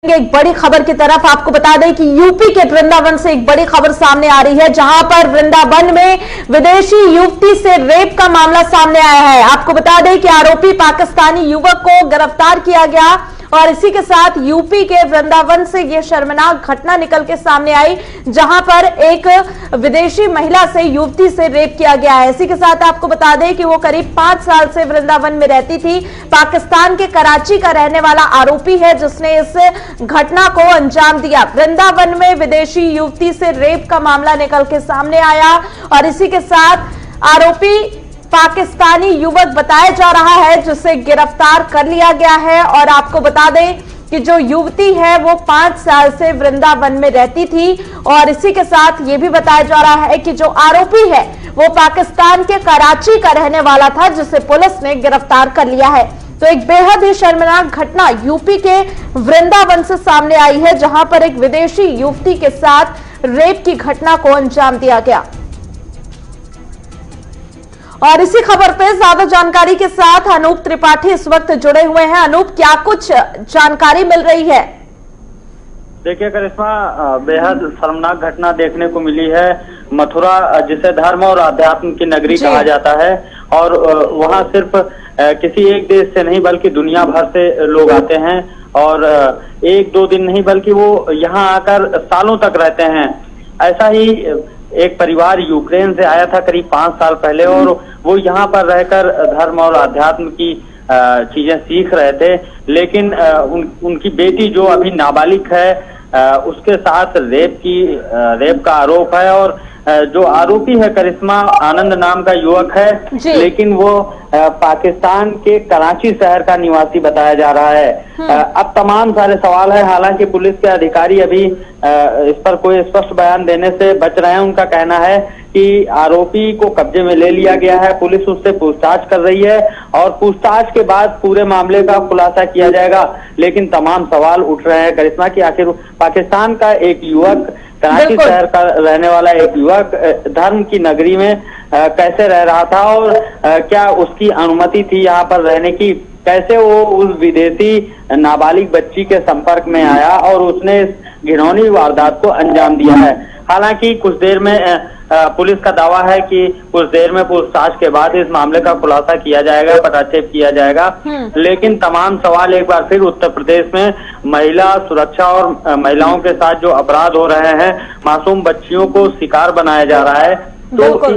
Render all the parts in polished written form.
एक बड़ी खबर की तरफ आपको बता दें कि यूपी के वृंदावन से एक बड़ी खबर सामने आ रही है, जहां पर वृंदावन में विदेशी युवती से रेप का मामला सामने आया है। आपको बता दें कि आरोपी पाकिस्तानी युवक को गिरफ्तार किया गया और इसी के साथ यूपी के वृंदावन से यह शर्मनाक घटना निकल के सामने आई, जहां पर एक विदेशी महिला से युवती से रेप किया गया है। इसी के साथ आपको बता दें कि वो करीब 5 साल से वृंदावन में रहती थी। पाकिस्तान के कराची का रहने वाला आरोपी है जिसने इस घटना को अंजाम दिया। वृंदावन में विदेशी युवती से रेप का मामला निकल के सामने आया और इसी के साथ आरोपी पाकिस्तानी युवक बताया जा रहा है जिसे गिरफ्तार कर लिया गया है। और आपको बता दें कि जो युवती है वो 5 साल से वृंदावन में रहती थी और इसी के साथ ये भी बताया जा रहा है कि जो आरोपी है वो पाकिस्तान के कराची का रहने वाला था जिसे पुलिस ने गिरफ्तार कर लिया है। तो एक बेहद ही शर्मनाक घटना यूपी के वृंदावन से सामने आई है, जहां पर एक विदेशी युवती के साथ रेप की घटना को अंजाम दिया गया। और इसी खबर पे ज्यादा जानकारी के साथ अनूप त्रिपाठी इस वक्त जुड़े हुए हैं। अनूप, क्या कुछ जानकारी मिल रही है? देखिए करिश्मा, बेहद शर्मनाक घटना देखने को मिली है। मथुरा, जिसे धर्म और अध्यात्म की नगरी कहा जाता है, और वहां सिर्फ किसी एक देश से नहीं बल्कि दुनिया भर से लोग आते हैं और 1-2 दिन नहीं बल्कि वो यहाँ आकर सालों तक रहते हैं। ऐसा ही एक परिवार यूक्रेन से आया था करीब 5 साल पहले और वो यहाँ पर रहकर धर्म और अध्यात्म की चीजें सीख रहे थे, लेकिन उनकी बेटी जो अभी नाबालिग है उसके साथ रेप का आरोप है। और जो आरोपी है करिश्मा, आनंद नाम का युवक है, लेकिन वो पाकिस्तान के कराची शहर का निवासी बताया जा रहा है। अब तमाम सारे सवाल है, हालांकि पुलिस के अधिकारी अभी इस पर कोई स्पष्ट बयान देने से बच रहे हैं। उनका कहना है कि आरोपी को कब्जे में ले लिया गया है, पुलिस उससे पूछताछ कर रही है और पूछताछ के बाद पूरे मामले का खुलासा किया जाएगा। लेकिन तमाम सवाल उठ रहे हैं करिश्मा कि आखिर पाकिस्तान का एक युवक, कराची शहर का रहने वाला एक युवक धर्म की नगरी में कैसे रह रहा था और क्या उसकी अनुमति थी यहाँ पर रहने की, कैसे वो उस विदेशी नाबालिग बच्ची के संपर्क में आया और उसने इस घिनौनी वारदात को अंजाम दिया है। हालांकि कुछ देर में पुलिस का दावा है कि कुछ देर में पूछताछ के बाद इस मामले का खुलासा किया जाएगा, पटाक्षेप किया जाएगा। लेकिन तमाम सवाल एक बार फिर उत्तर प्रदेश में महिला सुरक्षा और महिलाओं के साथ जो अपराध हो रहे हैं, मासूम बच्चियों को शिकार बनाया जा रहा है, तो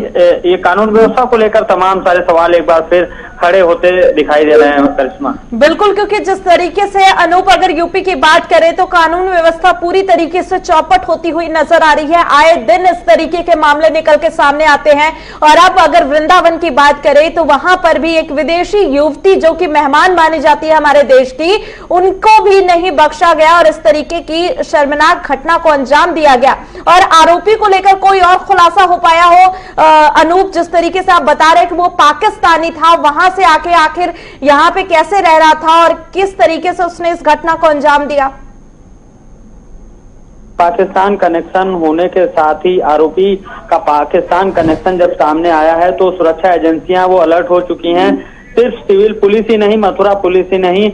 ये कानून व्यवस्था को लेकर तमाम सारे सवाल एक बार फिर खड़े होते दिखाई दे रहे हैं करिश्मा। बिल्कुल, क्योंकि जिस तरीके से अनूप अगर यूपी की बात करें तो कानून व्यवस्था पूरी तरीके से चौपट होती हुई नजर आ रही है। आए दिन इस तरीके के मामले निकल के सामने आते हैं। और अब अगर वृंदावन की बात करें तो वहां पर भी एक विदेशी युवती जो कि मेहमान मानी जाती है हमारे देश की, उनको भी नहीं बख्शा गया और इस तरीके की शर्मनाक घटना को अंजाम दिया गया। और आरोपी को लेकर कोई और खुलासा हो पाया हो अनूप? जिस तरीके से आप बता रहे कि वो पाकिस्तानी था, वहां से आके आखिर यहां पे कैसे रह रहा था और किस तरीके से उसने इस घटना को अंजाम दिया? पाकिस्तान कनेक्शन होने के साथ ही आरोपी का पाकिस्तान कनेक्शन जब सामने आया है तो सुरक्षा एजेंसियां वो अलर्ट हो चुकी हैं। सिर्फ सिविल पुलिस ही नहीं, मथुरा पुलिस ही नहीं,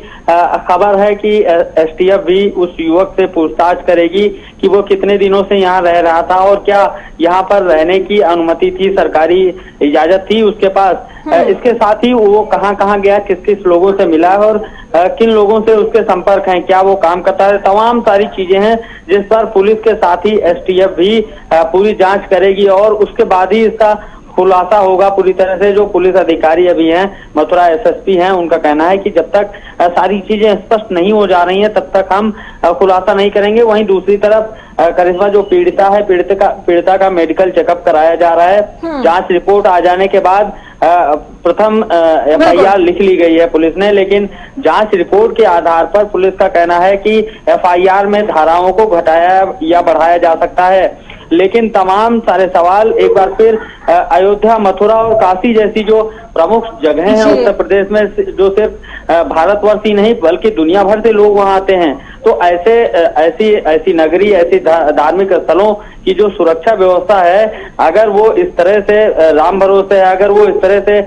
खबर है कि एसटीएफ भी उस युवक से पूछताछ करेगी कि वो कितने दिनों से यहाँ रह रहा था और क्या यहाँ पर रहने की अनुमति थी, सरकारी इजाजत थी उसके पास। इसके साथ ही वो कहाँ गया, किस किस लोगों से मिला और किन लोगों से उसके संपर्क हैं, क्या वो काम करता है, तमाम सारी चीजें हैं जिस पर पुलिस के साथ ही एसटीएफ भी पूरी जांच करेगी और उसके बाद ही इसका खुलासा होगा पूरी तरह से। जो पुलिस अधिकारी अभी हैं, मथुरा एसएसपी हैं, उनका कहना है कि जब तक सारी चीजें स्पष्ट नहीं हो जा रही हैं तब तक हम खुलासा नहीं करेंगे। वहीं दूसरी तरफ करिश्मा, जो पीड़िता है, पीड़िता का मेडिकल चेकअप कराया जा रहा है। जांच रिपोर्ट आ जाने के बाद प्रथम एफआईआर लिख ली गई है पुलिस ने, लेकिन जांच रिपोर्ट के आधार पर पुलिस का कहना है कि एफआईआर में धाराओं को घटाया या बढ़ाया जा सकता है। लेकिन तमाम सारे सवाल एक बार फिर अयोध्या, मथुरा और काशी जैसी जो प्रमुख जगहें हैं उत्तर प्रदेश में, जो सिर्फ भारतवर्ष ही नहीं बल्कि दुनिया भर से लोग वहां आते हैं, तो ऐसी नगरी, ऐसी धार्मिक स्थलों की जो सुरक्षा व्यवस्था है, अगर वो इस तरह से राम भरोसे है, अगर वो इस तरह से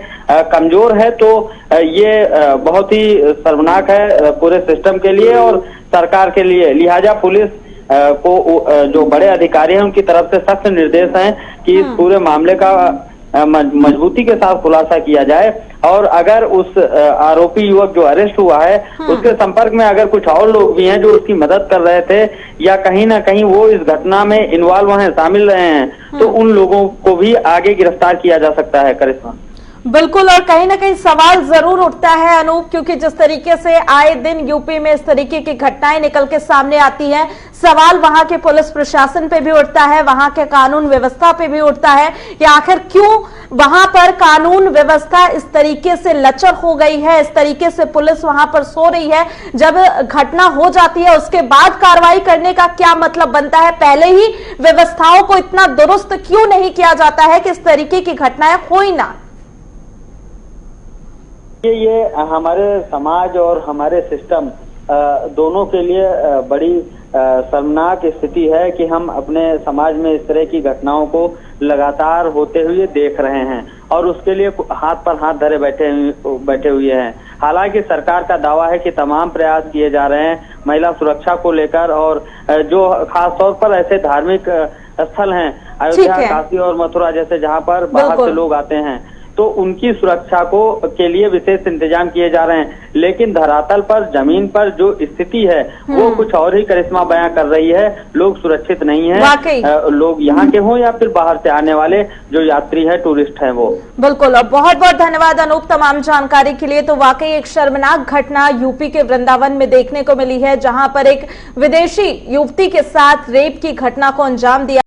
कमजोर है, तो ये बहुत ही शर्मनाक है पूरे सिस्टम के लिए। और सरकार के लिए। लिहाजा पुलिस को जो बड़े अधिकारी हैं उनकी तरफ से सख्त निर्देश हैं कि इस पूरे मामले का मजबूती के साथ खुलासा किया जाए और अगर उस आरोपी युवक जो अरेस्ट हुआ है उसके संपर्क में अगर कुछ और लोग भी हैं जो उसकी मदद कर रहे थे या कहीं ना कहीं वो इस घटना में इन्वॉल्व हैं, शामिल रहे हैं, तो उन लोगों को भी आगे गिरफ्तार किया जा सकता है। करिश्मा, बिल्कुल, और कहीं ना कहीं सवाल जरूर उठता है अनूप, क्योंकि जिस तरीके से आए दिन यूपी में इस तरीके की घटनाएं निकल के सामने आती हैं, सवाल वहां के पुलिस प्रशासन पे भी उठता है, वहां के कानून व्यवस्था पे भी उठता है कि आखिर क्यों वहां पर कानून व्यवस्था इस तरीके से लचर हो गई है, इस तरीके से पुलिस वहां पर सो रही है। जब घटना हो जाती है उसके बाद कार्रवाई करने का क्या मतलब बनता है? पहले ही व्यवस्थाओं को इतना दुरुस्त क्यों नहीं किया जाता है कि इस तरीके की घटनाएं हो ही ना? ये हमारे समाज और हमारे सिस्टम दोनों के लिए बड़ी शर्मनाक स्थिति है कि हम अपने समाज में इस तरह की घटनाओं को लगातार होते हुए देख रहे हैं और उसके लिए हाथ पर हाथ धरे बैठे हुए हैं। हालांकि सरकार का दावा है कि तमाम प्रयास किए जा रहे हैं महिला सुरक्षा को लेकर, और जो खास तौर पर ऐसे धार्मिक स्थल हैं अयोध्या, काशी और मथुरा जैसे जहां पर बाहर से लोग आते हैं तो उनकी सुरक्षा के लिए विशेष इंतजाम किए जा रहे हैं। लेकिन धरातल पर, जमीन पर जो स्थिति है वो कुछ और ही करिश्मा बयां कर रही है। लोग सुरक्षित नहीं है, लोग यहाँ के हों या फिर बाहर से आने वाले जो यात्री है, टूरिस्ट हैं वो। बिल्कुल, और बहुत बहुत धन्यवाद अनूप तमाम जानकारी के लिए। तो वाकई एक शर्मनाक घटना यूपी के वृंदावन में देखने को मिली है, जहां पर एक विदेशी युवती के साथ रेप की घटना को अंजाम दिया।